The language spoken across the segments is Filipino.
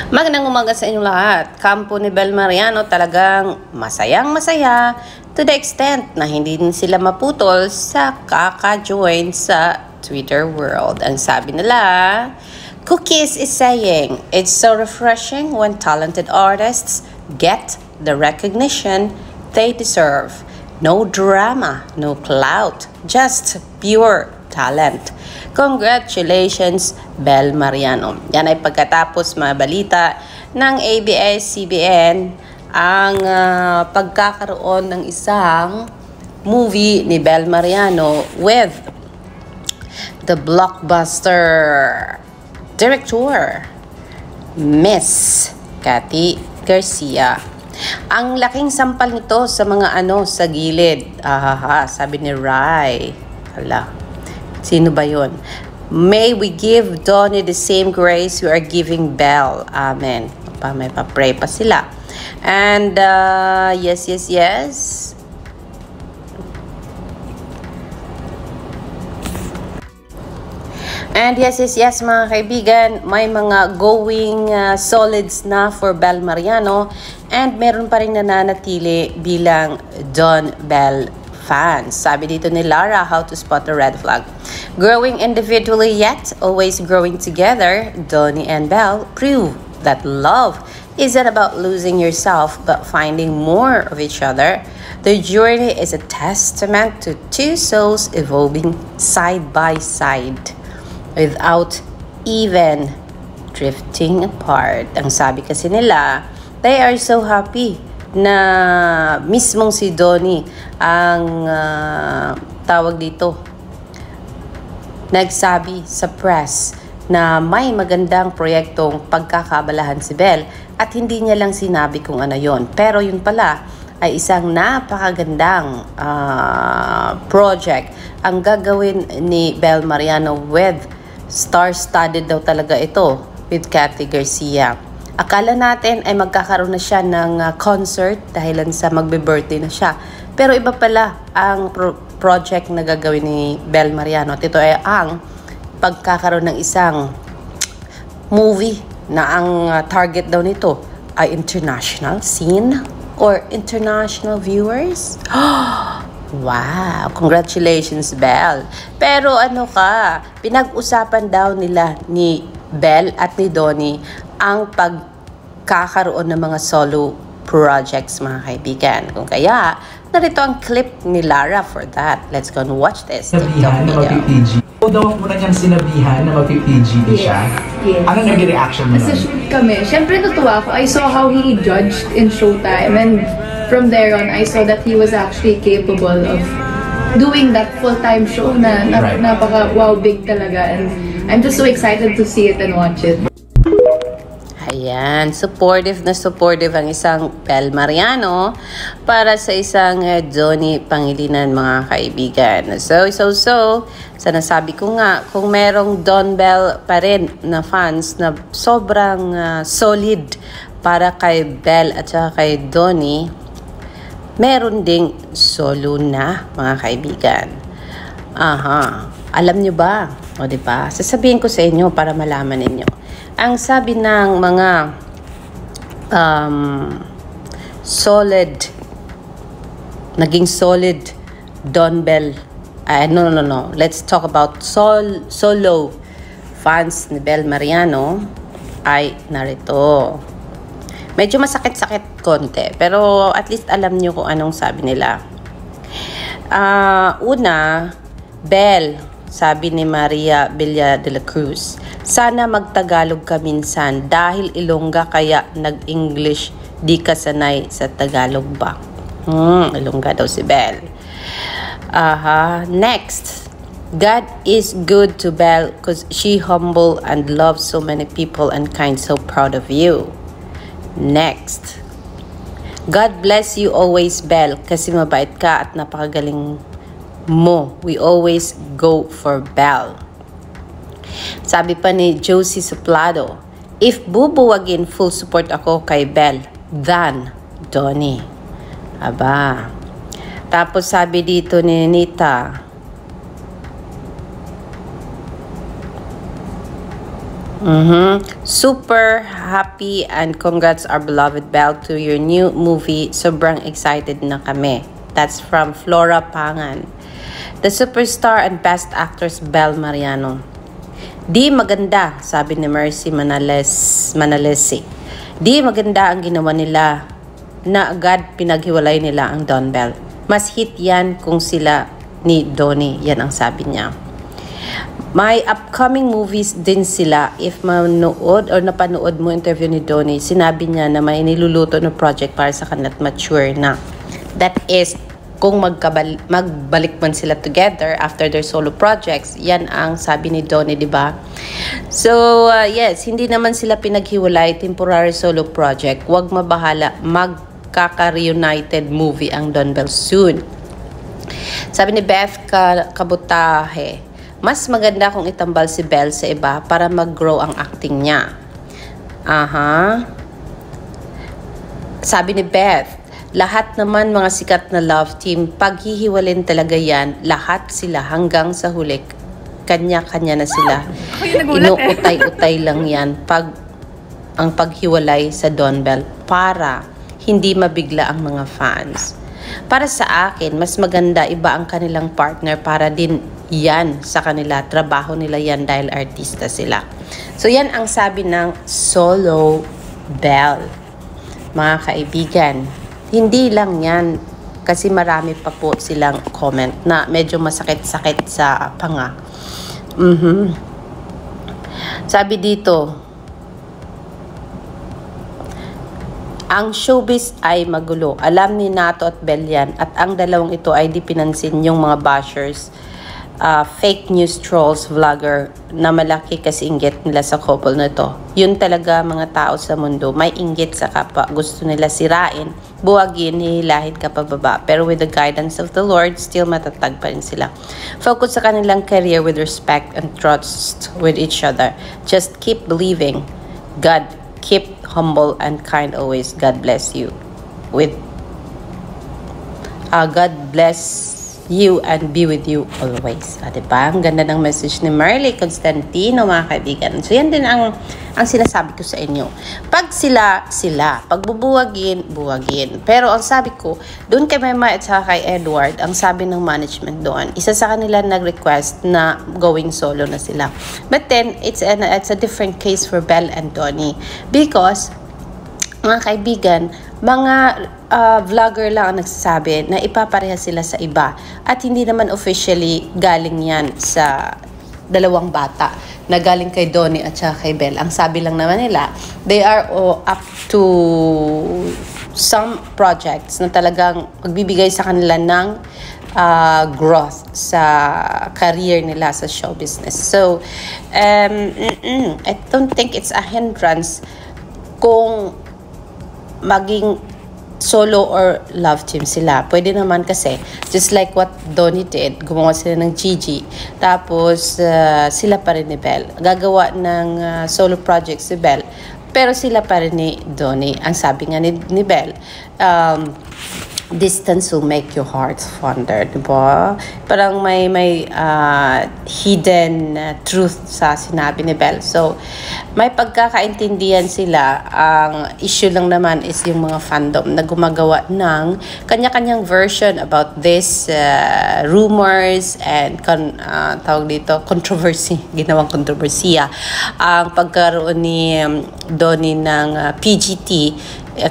Magandang umaga sa inyong lahat. Kampo ni Bel Mariano talagang masayang-masaya to the extent na hindi din sila maputol sa kaka-join sa Twitter world. Ang sabi nila, Cookies is saying, it's so refreshing when talented artists get the recognition they deserve. No drama, no clout, just pure talent. Congratulations, Bel Mariano. Yan ay pagkatapos mga balita ng ABS-CBN ang pagkakaroon ng isang movie ni Bel Mariano with the blockbuster director, Miss Cathy Garcia. Ang laking sampal nito sa mga sa gilid. Sabi ni Rai. Sino ba yun? May we give Donnie the same grace we are giving Bel. Amen. May pa-pray pa sila. And yes. And yes, mga kaibigan, may mga going solids na for Bel Mariano and meron pa rin nananatili bilang Don Bel fans. Sabi dito ni Lara, how to spot the red flag. Growing individually yet always growing together, Donnie and Bel prove that love isn't about losing yourself but finding more of each other. Their journey is a testament to two souls evolving side by side without even drifting apart. Ang sabi kasi nila, they are so happy na mismong si Donnie ang tawag dito, nagsabi sa press na may magandang proyektong pagkakabalahan si Bel at hindi niya lang sinabi kung ano yon. Pero yun pala ay isang napakagandang project ang gagawin ni Bel Mariano with star-studded daw talaga ito with Cathy Garcia. Akala natin ay magkakaroon na siya ng concert dahilan sa magbe-birthday na siya. Pero iba pala ang project na gagawin ni Bel Mariano. At ito ay ang pagkakaroon ng isang movie na ang target daw nito ay international scene or international viewers. Wow! Congratulations, Bel. Pero pinag-usapan daw nila ni Bel at ni Donnie ang pagkakaroon ng mga solo projects, mga kaibigan. Kung kaya, narito ang clip ni Lara for that. Let's go and watch this TikTok video. Daw muna niyang sinabihan na mag-PPG siya. Yes. Ano naging reaction mo Sa nun? shoot kami, syempre natuwa ako. I saw how he judged in Showtime, and from there on, I saw that he was actually capable of doing that full-time show na Right. napaka-wow big talaga. And I'm just so excited to see it and watch it. Ayan, supportive na supportive ang isang Bel Mariano para sa isang Donnie Pangilinan, mga kaibigan. So, sa nasabi ko nga, kung merong Don Bel pa rin na fans na sobrang solid para kay Bel at saka kay Donnie, meron ding solo na, mga kaibigan. Alam nyo ba? O diba? Sasabihin ko sa inyo para malaman ninyo. Ang sabi ng mga naging solid Don Bel, no. Let's talk about solo fans ni Bel Mariano ay narito. Medyo masakit-sakit konti, pero at least alam nyo kung anong sabi nila. Una, Bel, sabi ni Maria Villa de la Cruz, sana magtagalog ka minsan dahil Ilongga kaya nag-English di ka sanay sa Tagalog ba? Ilongga daw si Bel. Next, God is good to Bel because she humble and loves so many people and kind, so proud of you. Next, God bless you always, Bel, kasi mabait ka at napakagaling mo. We always go for Bel. Sabi pa ni Josie Suplado, if bubuwagin, full support ako kay Bel than Donnie. Aba. Tapos sabi dito ni Nita, Super happy and congrats our beloved Belle to your new movie. Sobrang excited na kami. That's from Flora Pangan. The superstar and best actress Belle Mariano. Di maganda, sabi ni Mercy Manalesi. Di maganda ang ginawa nila na agad pinaghiwalay nila ang Don Bell. Mas hit yan kung sila ni Donnie. Yan ang sabi niya. May upcoming movies din sila. If manood or napanood mo interview ni Donnie, sinabi niya na may niluluto na project para sa kanila at mature na. That is, kung magbalik man sila together after their solo projects, yan ang sabi ni Donnie, di ba? So, yes, hindi naman sila pinaghiwalay, temporary solo project. Huwag mabahala, magkaka-reunited movie ang Don Bell soon. Sabi ni Beth Kabutahe, mas maganda kung itambal si Belle sa iba para mag-grow ang acting niya. Sabi ni Beth, lahat naman mga sikat na love team, paghihiwalin talaga yan, lahat sila hanggang sa huli. Kanya-kanya na sila. Inuutay-utay lang yan ang paghiwalay sa Don Bell para hindi mabigla ang mga fans. Para sa akin, mas maganda iba ang kanilang partner para din yan sa kanila. Trabaho nila yan dahil artista sila. So yan ang sabi ng Solo Belle. Mga kaibigan, hindi lang yan kasi marami pa po silang comment na medyo masakit-sakit sa panga. Sabi dito, ang showbiz ay magulo. Alam ni Nato at Belle yan. At ang dalawang ito ay di pinansin yung mga bashers, fake news trolls, vlogger na malaki kasi inggit nila sa couple na ito. Yun talaga mga tao sa mundo. May inggit sa kapwa. Gusto nila sirain, buwagin, hihilahin ka pababa. Pero with the guidance of the Lord, still matatag pa rin sila. Focus sa kanilang career with respect and trust with each other. Just keep believing. God, keep humble and kind always. God bless you. God bless you and be with you always. Diba? Ang ganda ng message ni Marley Constantino, mga kaibigan. So, yan din ang sinasabi ko sa inyo. Pag sila, pag bubuwagin. Pero ang sabi ko, doon kay Mema at saka kay Edward, ang sabi ng management doon, isa sa kanila nag-request na going solo na sila. But then, it's a different case for Belle and Donnie. Because, mga kaibigan, mga vlogger lang ang nagsasabi na ipapareha sila sa iba. At hindi naman officially galing yan sa dalawang bata na galing kay Donnie at saka kay Belle. Ang sabi lang naman nila, they are up to some projects na talagang magbibigay sa kanila ng growth sa career nila sa show business. So, I don't think it's a hindrance kung maging solo or love team sila. Pwede naman kasi, just like what Donnie did, gumawa sila ng Gigi. Tapos, sila pa rin ni Belle. Gagawa ng solo project si Belle. Pero sila pa rin ni Donnie. Ang sabi nga ni Belle, distance will make your heart fonder, diba? Parang may hidden truth sa sinabi ni Belle. So, may pagkakaintindihan sila. Ang issue lang naman is yung mga fandom na gumagawa ng kanya-kanyang version about this rumors and tawag dito, controversy. Ginawang kontrobersiya. Ang pagkaroon ni Donnie ng PGT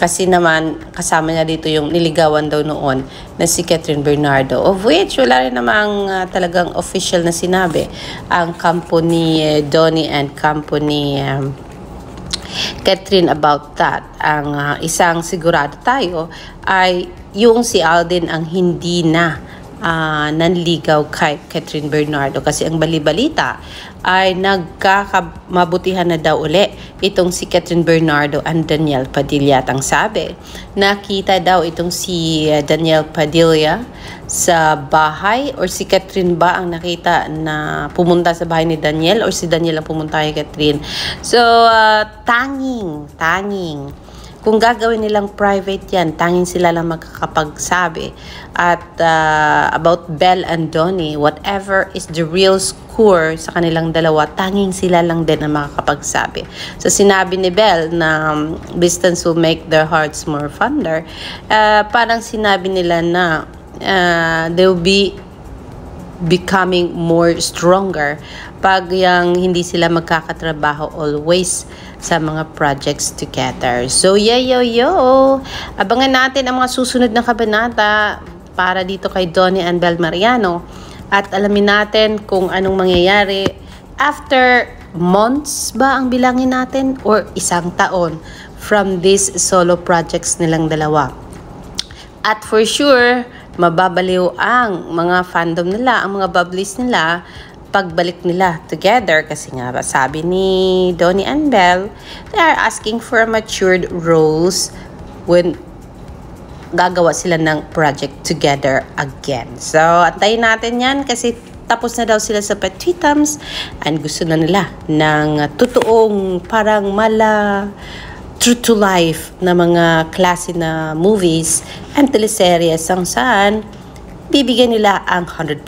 kasi naman kasama niya dito yung niligawan daw noon na si Catherine Bernardo, of which wala rin namang talagang official na sinabi ang kampo ni Donnie and kampo ni Catherine about that. Ang isang sigurado tayo ay yung si Alden ang hindi na nanligaw kay Catherine Bernardo kasi ang balibalita ay nagkakamabutihan na daw uli itong si Catherine Bernardo and Daniel Padilla. At ang sabi, nakita daw itong si Daniel Padilla sa bahay, or si Catherine ba ang nakita na pumunta sa bahay ni Daniel, or si Daniel ang pumunta kay Catherine. So, tanging kung gagawin nilang private yan, tanging sila lang makakapagsabi. At about Belle and Donnie, whatever is the real score sa kanilang dalawa, tanging sila lang din ang makakapagsabi. So sinabi ni Belle na distance will make their hearts more fonder. Parang sinabi nila na they will be becoming more stronger pag yung hindi sila magkakatrabaho always sa mga projects together. So, yo! Abangan natin ang mga susunod na kabanata para dito kay Donnie and Belle Mariano. At alamin natin kung anong mangyayari after months ba ang bilangin natin or isang taon from these solo projects nilang dalawa. At for sure, mababaliw ang mga fandom nila, ang mga bubblies nila, pagbalik nila together. Kasi nga, sabi ni Donnie and Belle, they are asking for matured roles when gagawa sila ng project together again. So, antayin natin yan kasi tapos na daw sila sa Petitams and gusto na nila ng totoong parang true to life na mga klase na movies and teleseries ang saan bibigyan nila ang 100%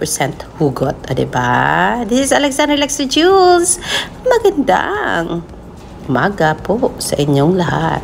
hugot. O, diba? This is Alexander Lex Jules. Magandang umaga po sa inyong lahat.